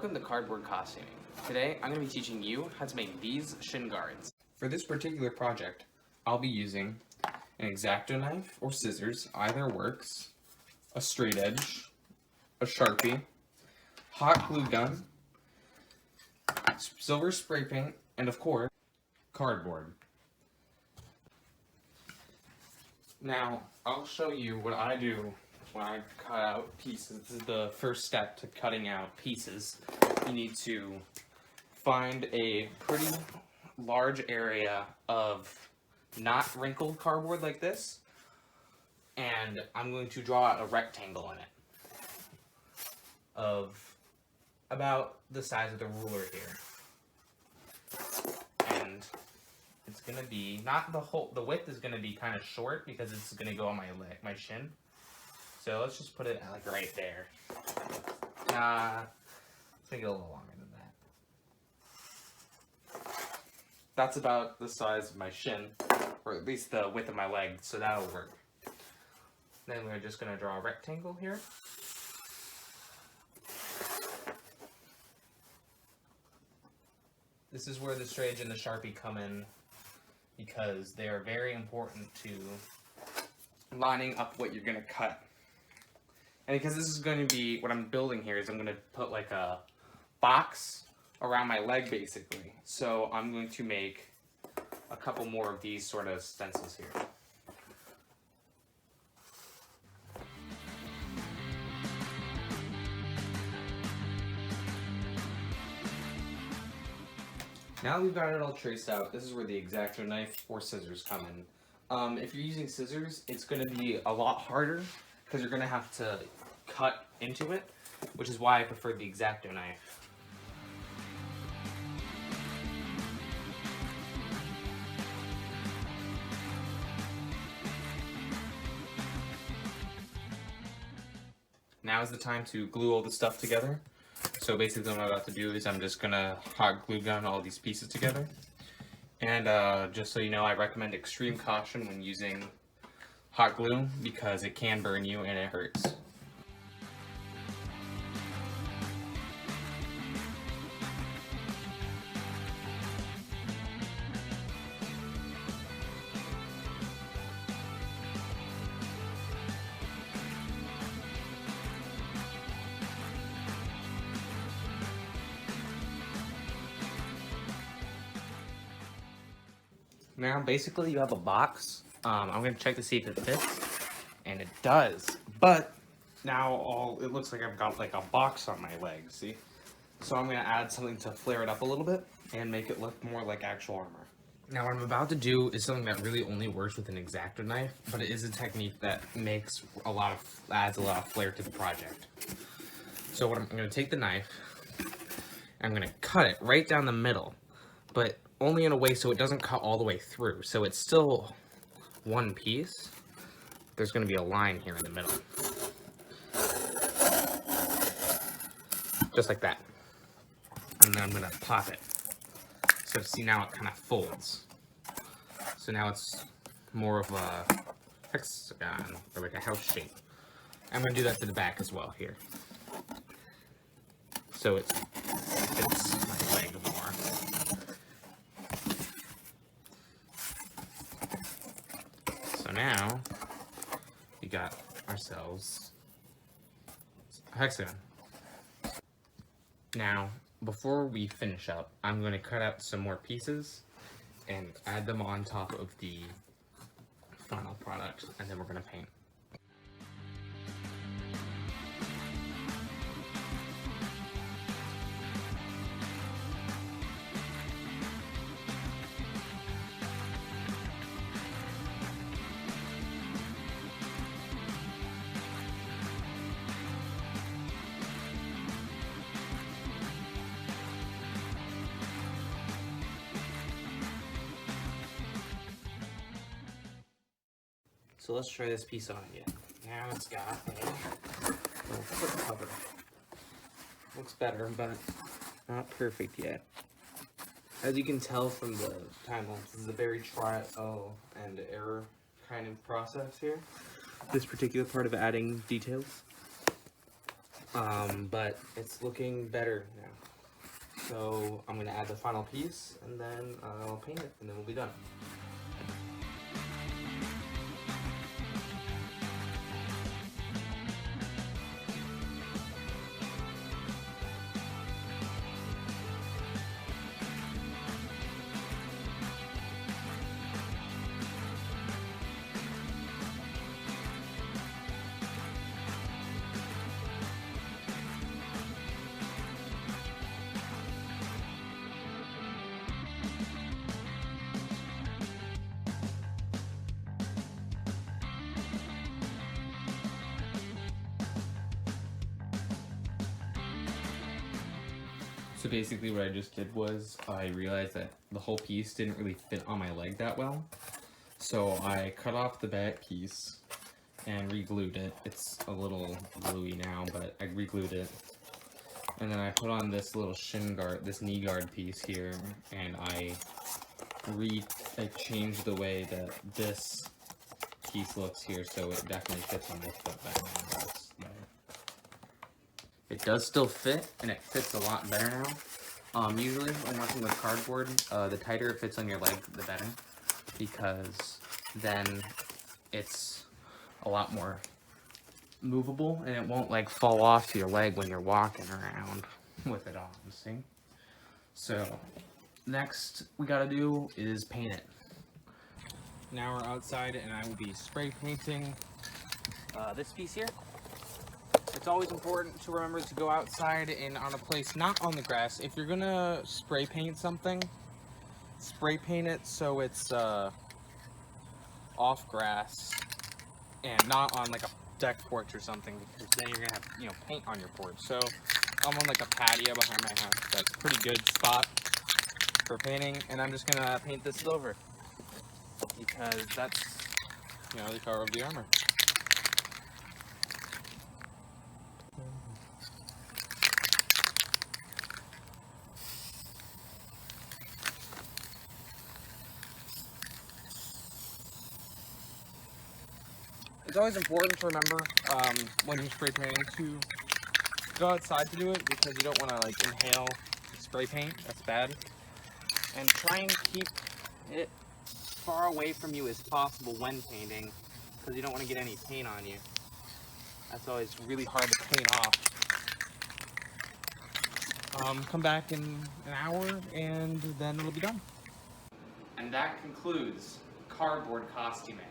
Welcome to Cardboard Costuming. Today, I'm going to be teaching you how to make these shin guards. For this particular project, I'll be using an X-Acto knife or scissors, either works, a straight edge, a Sharpie, hot glue gun, silver spray paint, and of course, cardboard. Now, I'll show you what I do when I cut out pieces. This is the first step to cutting out pieces. You need to find a pretty large area of not wrinkled cardboard like this, and I'm going to draw out a rectangle in it of about the size of the ruler here. And it's gonna be not the width is gonna be kind of short because it's gonna go on my leg, my shin. So let's just put it like right there. Let's make it a little longer than that. That's about the size of my shin, or at least the width of my leg, so that'll work. Then we're just gonna draw a rectangle here. This is where the straight edge and the Sharpie come in, because they are very important to lining up what you're gonna cut. And because this is going to be, what I'm building here is I'm gonna put like a box around my leg basically. So I'm going to make a couple more of these sort of stencils here. Now that we've got it all traced out, this is where the X-Acto knife or scissors come in. If you're using scissors, it's going to be a lot harder because you're going to have to cut into it, which is why I prefer the X-Acto knife. Now is the time to glue all the stuff together. So basically what I'm about to do is I'm just gonna hot glue gun all these pieces together. And just so you know, I recommend extreme caution when using hot glue because it can burn you and it hurts. Now, basically, you have a box. I'm going to check to see if it fits, and it does. But now it looks like I've got like a box on my leg, see? So I'm going to add something to flare it up a little bit and make it look more like actual armor. Now, what I'm about to do is something that really only works with an X-Acto knife, but it is a technique that adds a lot of flair to the project. So what I'm going to take the knife, I'm going to cut it right down the middle, but only in a way so it doesn't cut all the way through. So it's still one piece. There's going to be a line here in the middle. Just like that. And then I'm going to pop it. So see, now it kind of folds. So now it's more of a hexagon, or like a house shape. I'm going to do that to the back as well here. So it fits my leg more. So now, we got ourselves a hexagon. Now, before we finish up, I'm going to cut out some more pieces and add them on top of the final product, and then we're going to paint. So let's try this piece on again. Now it's got a little foot cover. Looks better, but not perfect yet. As you can tell from the time lapse, this is a very trial and error kind of process here. This particular part of adding details. but it's looking better now. So I'm gonna add the final piece, and then I'll paint it, and then we'll be done. So basically what I just did was I realized that the whole piece didn't really fit on my leg that well. So I cut off the back piece and re-glued it. It's a little gluey now, but I re-glued it. And then I put on this little shin guard, this knee guard piece here, and I changed the way that this piece looks here, so it definitely fits on this foot better. It does still fit, and it fits a lot better now. Usually when working with cardboard, the tighter it fits on your leg, the better, because then it's a lot more movable, and it won't like fall off to your leg when you're walking around with it on, see? So next we gotta do is paint it. Now we're outside, and I will be spray painting this piece here. It's always important to remember to go outside and on a place not on the grass. If you're gonna spray paint something, spray paint it so it's off grass and not on like a deck porch or something, because then you're gonna have, you know, paint on your porch. So I'm on like a patio behind my house. That's a pretty good spot for painting, and I'm just gonna paint this silver because that's, you know, the color of the armor. It's always important to remember when you're spray painting to go outside to do it, because you don't want to like inhale spray paint. That's bad. And try and keep it far away from you as possible when painting, because you don't want to get any paint on you. That's always really hard to paint off. Come back in an hour, and then it'll be done. And that concludes cardboard costuming.